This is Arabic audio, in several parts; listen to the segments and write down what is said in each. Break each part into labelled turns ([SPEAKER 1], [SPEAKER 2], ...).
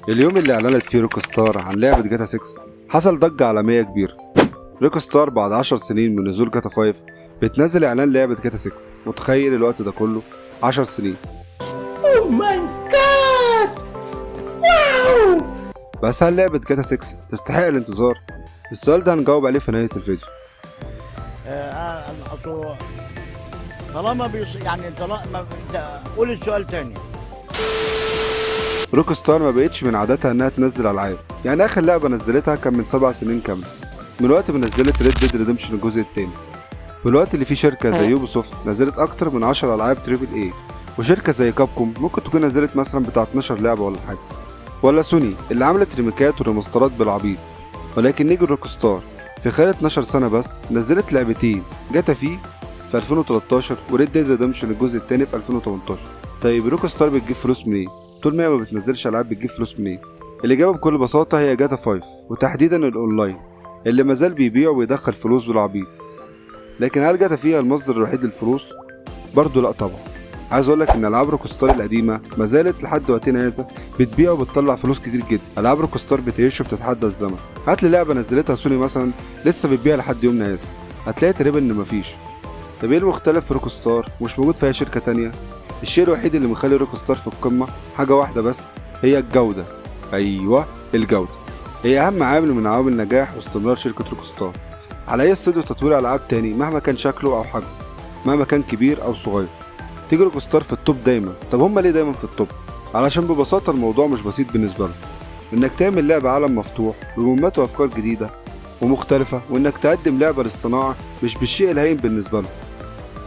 [SPEAKER 1] اليوم اللي اعلنت فيه روك ستار عن لعبة جاتا 6 حصل ضجة عالمية كبيرة. روك ستار بعد 10 سنين من نزول جاتا 5 بتنزل اعلان لعبة جاتا 6. متخيل الوقت ده كله؟ 10 سنين.
[SPEAKER 2] اوه ماي جاد، واو.
[SPEAKER 1] بس هل لعبة جاتا 6 تستحق الانتظار؟ السؤال ده هنجاوب عليه في نهاية الفيديو.
[SPEAKER 3] أصل طالما طالما قول السؤال تاني.
[SPEAKER 1] روك ستار ما بقتش من عاداتها انها تنزل العاب، يعني اخر لعبة نزلتها كان من 7 سنين كاملة، من وقت ما نزلت ريد ديد ريدمشن الجزء الثاني. في الوقت اللي فيه شركة زي يوبي سوفت نزلت اكتر من 10 العاب تريبل اي، وشركة زي كابكوم ممكن تكون نزلت مثلا بتاع 12 لعبة ولا حاجة، ولا سوني اللي عملت ريميكات وريماسترات بالعبيط. ولكن نيجي روك ستار في خلال 12 سنة بس نزلت لعبتين، جاتا في 2013 وريد ديد ريدمشن الجزء الثاني في 2018. طيب روك ستار بتجيب فلوس منين؟ طول ما هي ما بتنزلش العاب بتجيب فلوس منين؟ الإجابة بكل بساطة هي جاتا 5، وتحديدا الأونلاين اللي مازال بيبيع ويدخل فلوس بالعبيط. لكن هل جاتا فيها المصدر الوحيد للفلوس؟ برضه لأ طبعا. عايز أقولك إن ألعاب روك ستار القديمة مازالت لحد وقتنا هذا بتبيع وبتطلع فلوس كتير جدا. ألعاب روك ستار بتعيش وبتتحدى الزمن. هاتلي لعبة نزلتها سوني مثلا لسه بتبيع لحد يومنا هذا، هتلاقي تقريبا إن مفيش. طب إيه المختلف في روك ستار ومش موجود في أي شركة تانية؟ الشيء الوحيد اللي مخلي روك ستار في القمة حاجة واحدة بس، هي الجودة. أيوة، الجودة هي أهم عامل من عوامل نجاح واستمرار شركة روك ستار على أي استوديو تطوير ألعاب تاني مهما كان شكله أو حجمه، مهما كان كبير أو صغير. تيجي روك ستار في التوب دايما. طب هما ليه دايما في التوب؟ علشان ببساطة الموضوع مش بسيط بالنسبة لهم، إنك تعمل لعبة عالم مفتوح بمهمات وأفكار جديدة ومختلفة، وإنك تقدم لعبة للصناعة مش بالشيء الهين بالنسبة لهم.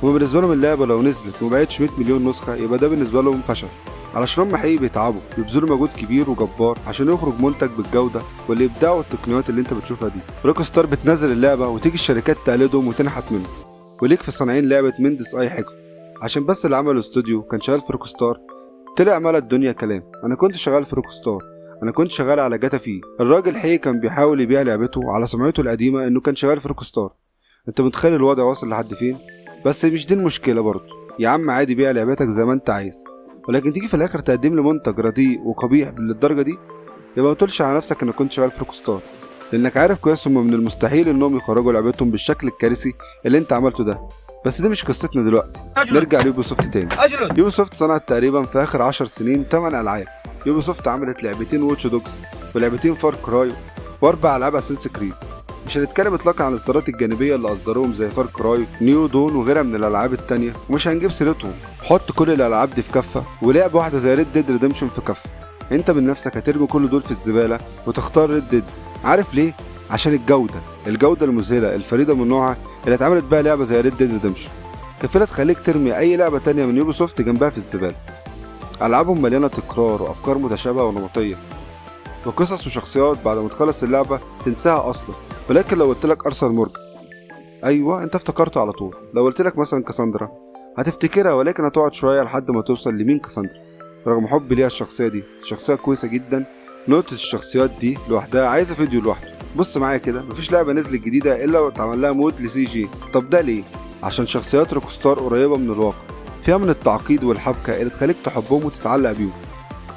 [SPEAKER 1] هما بالنسبة لهم اللعبة لو نزلت ومبيعتش 100 مليون نسخة يبقى ده بالنسبة لهم فشل، علشان هما حقيقي بيتعبوا بيبذلوا مجهود كبير وجبار عشان يخرج منتج بالجودة والإبداع والتقنيات اللي انت بتشوفها دي. روك ستار بتنزل اللعبة وتيجي الشركات تقلدهم وتنحت منهم. وليك في صانعين لعبة مندس أي حاجة، عشان بس اللي عمل الاستوديو كان شغال في روك ستار طلع ملا الدنيا كلام. أنا كنت شغال في روك ستار، أنا كنت شغال على جاتا في. الراجل حقيقي كان بيحاول يبيع لعبته على سمعته القديمة إنه كان شغال في روك ستار. انت متخيل الوضع واصل لحد فين؟ بس مش دي المشكلة برضه. يا عم عادي بيع لعبتك زي ما انت عايز، ولكن تيجي في الاخر تقدم لي منتج رديء وقبيح للدرجة دي، يبقى ما تقولش على نفسك انك كنت شغال في روك ستار، لانك عارف كويس هم من المستحيل انهم يخرجوا لعبتهم بالشكل الكارثي اللي انت عملته ده. بس دي مش قصتنا دلوقتي. نرجع ليوبي سوفت تاني. يوبي سوفت صنعت تقريبا في اخر 10 سنين 8 العاب. يوبي سوفت عملت لعبتين واتش دوجز ولعبتين فار كراي و4 العاب اساسنس كريد. مش هنتكلم اطلاقا عن الاصدارات الجانبيه اللي اصدروهم زي فار كراي، نيو دون وغيرها من الالعاب التانية، ومش هنجيب سيرتهم. حط كل الالعاب دي في كفه ولعبه واحده زي ريد ديد ريدمشن في كفه. انت من نفسك هترمي كل دول في الزباله وتختار ريد ديد. عارف ليه؟ عشان الجوده المذهله الفريده من نوعها اللي اتعملت بيها لعبه زي ريد ديد ريدمشن كفيله تخليك ترمي اي لعبه تانية من يوبي سوفت جنبها في الزباله. العابهم مليانه تكرار وافكار متشابهه ونمطيه وقصص وشخصيات بعد ما تخلص اللعبه تنساها اصلا. ولكن لو قلت لك ارثر مورجان، ايوه انت افتكرته على طول. لو قلت لك مثلا كاساندرا هتفتكرها، ولكن هتقعد شويه لحد ما توصل لمين كاساندرا. رغم حبي ليها الشخصيه دي شخصيه كويسه جدا، نقطه الشخصيات دي لوحدها عايزه فيديو لوحده. بص معايا كده، مفيش لعبه نزلت جديده الا واتعمل لها مود لسي جي. طب ده ليه؟ عشان شخصيات روك ستار قريبه من الواقع، فيها من التعقيد والحبكه اللي تخليك تحبهم وتتعلق بيهم.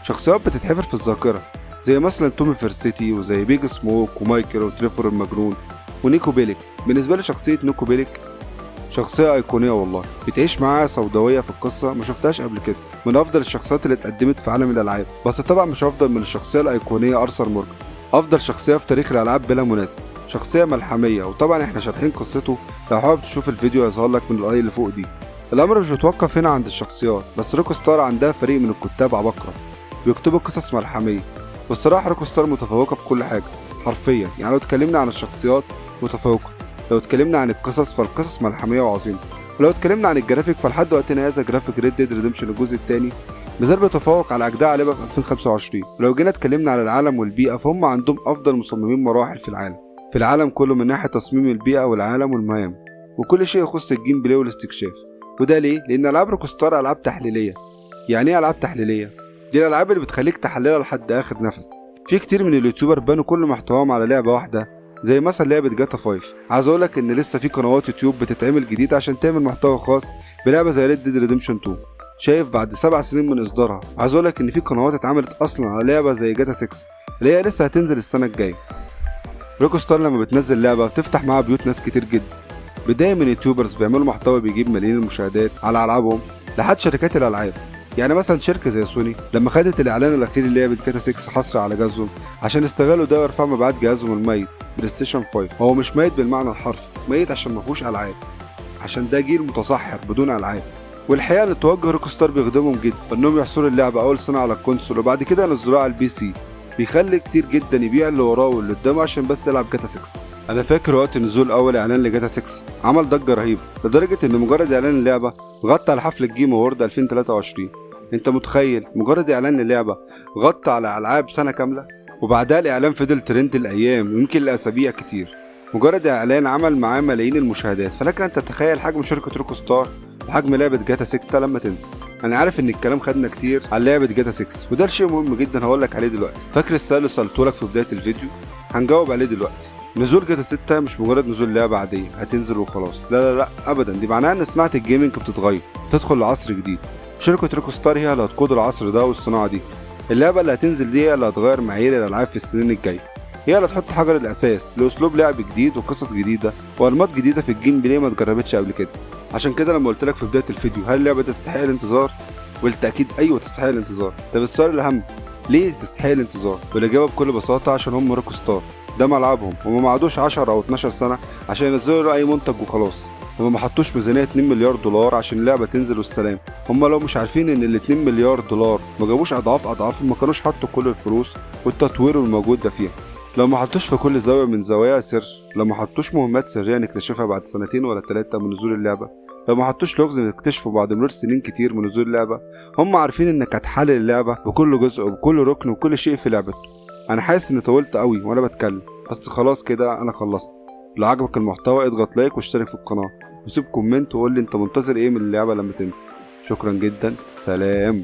[SPEAKER 1] شخصيات بتتحفر في الذاكره زي مثلا تومي فيرستيتي وزي بيج سموك ومايكل وتريفور المجنون ونيكو بيليك. بالنسبه لي شخصيه نيكو بيليك شخصيه ايقونيه والله، بتعيش معاها سوداويه في القصه ما شفتهاش قبل كده. من افضل الشخصيات اللي اتقدمت في عالم الالعاب، بس طبعا مش افضل من الشخصيه الايقونيه ارثر مورجان. افضل شخصيه في تاريخ الالعاب بلا منازع، شخصيه ملحميه، وطبعا احنا شارحين قصته. لو حابب تشوف الفيديو هيظهر لك من الاي اللي فوق دي. الامر مش متوقف هنا عند الشخصيات بس، روك ستار عندها فريق من الكتاب عباقره بيكتبوا قصص ملحميه. والصراحه روك ستار متفوقه في كل حاجه حرفيا. يعني لو اتكلمنا عن الشخصيات متفوقه، لو اتكلمنا عن القصص فالقصص ملحميه وعظيمه، ولو اتكلمنا عن الجرافيك فلحد وقتنا هذا جرافيك ريد ديد ريدمشن الجزء الثاني مازال بيتفوق على اجدع لعبه في 2025. ولو جينا اتكلمنا عن العالم والبيئه فهم عندهم افضل مصممين مراحل في العالم كله، من ناحيه تصميم البيئه والعالم والمهام وكل شيء يخص الجيم بلاي والاستكشاف. وده ليه؟ لان العاب روك ستار العاب تحليليه. يعني ايه العاب تحليليه؟ دي الالعاب اللي بتخليك تحللها لحد اخر نفس. في كتير من اليوتيوبر بنوا كل محتواهم على لعبه واحده زي مثلا لعبه جاتا 5. عايز اقولك ان لسه في قنوات يوتيوب بتتعمل جديد عشان تعمل محتوى خاص بلعبه زي ريد ديد ريدمشن 2. شايف بعد 7 سنين من اصدارها. عايز اقولك ان في قنوات اتعملت اصلا على لعبه زي جاتا 6 اللي هي لسه هتنزل السنه الجايه. روك ستار لما بتنزل لعبه بتفتح معاها بيوت ناس كتير جدا، بدايه من يوتيوبرز بيعملوا محتوى بيجيب ملايين المشاهدات على العابهم لحد شركات الالعاب. يعني مثلا شركه زي سوني لما خدت الاعلان الاخير للعبه جاتا 6 حصري على جهازهم عشان يستغلوا ده ويرفعوا مبيعات جهازهم الميت بلاي ستيشن 5. هو مش ميت بالمعنى الحرفي، ميت عشان مفهوش العاب، عشان ده جيل متصحر بدون العاب. والحقيقه اللي توجه روك ستار بيخدمهم جدا انهم يحصروا اللعبه اول سنه على الكونسول وبعد كده ينزلوها على البي سي، بيخلي كتير جدا يبيع اللي وراه واللي قدامه عشان بس يلعب جاتا 6. انا فاكر وقت نزول اول اعلان لجاتا 6 عمل ضجه رهيبه لدرجه ان مجرد اعلان اللعبه غطى على حفله جيم اوورد 2023. انت متخيل مجرد اعلان للعبه غطى على العاب سنه كامله؟ وبعدها الاعلان فضل ترند الايام ويمكن لاسابيع كتير. مجرد اعلان عمل معاه ملايين المشاهدات، فلك ان تتخيل حجم شركه روك ستار وحجم لعبه جاتا 6 لما تنزل. انا عارف ان الكلام خدنا كتير على لعبه جاتا 6 وده شيء مهم جدا هقولك عليه دلوقتي. فاكر السؤال اللي سالتهولك في بدايه الفيديو؟ هنجاوب عليه دلوقتي. نزول جاتا 6 مش مجرد نزول لعبه عاديه هتنزل وخلاص، لا لا لا ابدا، دي معناها ان صناعه الجيمنج بتتغير، تدخل لعصر جديد. شركه روك ستار هي اللي هتقود العصر ده والصناعه دي. اللعبه اللي هتنزل دي هي اللي هتغير معايير الالعاب في السنين الجايه، هي اللي تحط حجر الاساس لاسلوب لعب جديد وقصص جديده وانماط جديده في الجيم بلاي ما اتجربتش قبل كده. عشان كده لما قلت لك في بدايه الفيديو هل اللعبه تستحق الانتظار؟ والتاكيد ايوه تستحق الانتظار. طب السؤال الاهم، ليه تستحق الانتظار؟ والاجابه بكل بساطه عشان هم روك ستار، ده ملعبهم، هم ما عادوش 10 او 12 سنه عشان ينزلوا اي منتج وخلاص. هم ما حطوش ميزانيه 2 مليار دولار عشان اللعبه تنزل والسلام. هم لو مش عارفين ان ال 2 مليار دولار ما جابوش اضعافهم ما كانوش حطوا كل الفلوس والتطوير الموجود ده فيها. لو ما حطوش في كل زاويه من زوايا سر، لو ما حطوش مهمات سريه نكتشفها بعد 2 ولا 3 من نزول اللعبه، لو ما حطوش لغز نكتشفه بعد مرور سنين كتير من نزول اللعبه، هم عارفين انك هتحلل اللعبه بكل جزء وبكل ركن وكل شيء في لعبته. انا حاسس اني طولت قوي وانا بتكلم، بس خلاص كده انا خلصت. لو عجبك المحتوى اضغط لايك واشترك في القناه وسيب كومنت وقول لي انت منتظر ايه من اللعبه لما تنزل. شكرا جدا، سلام.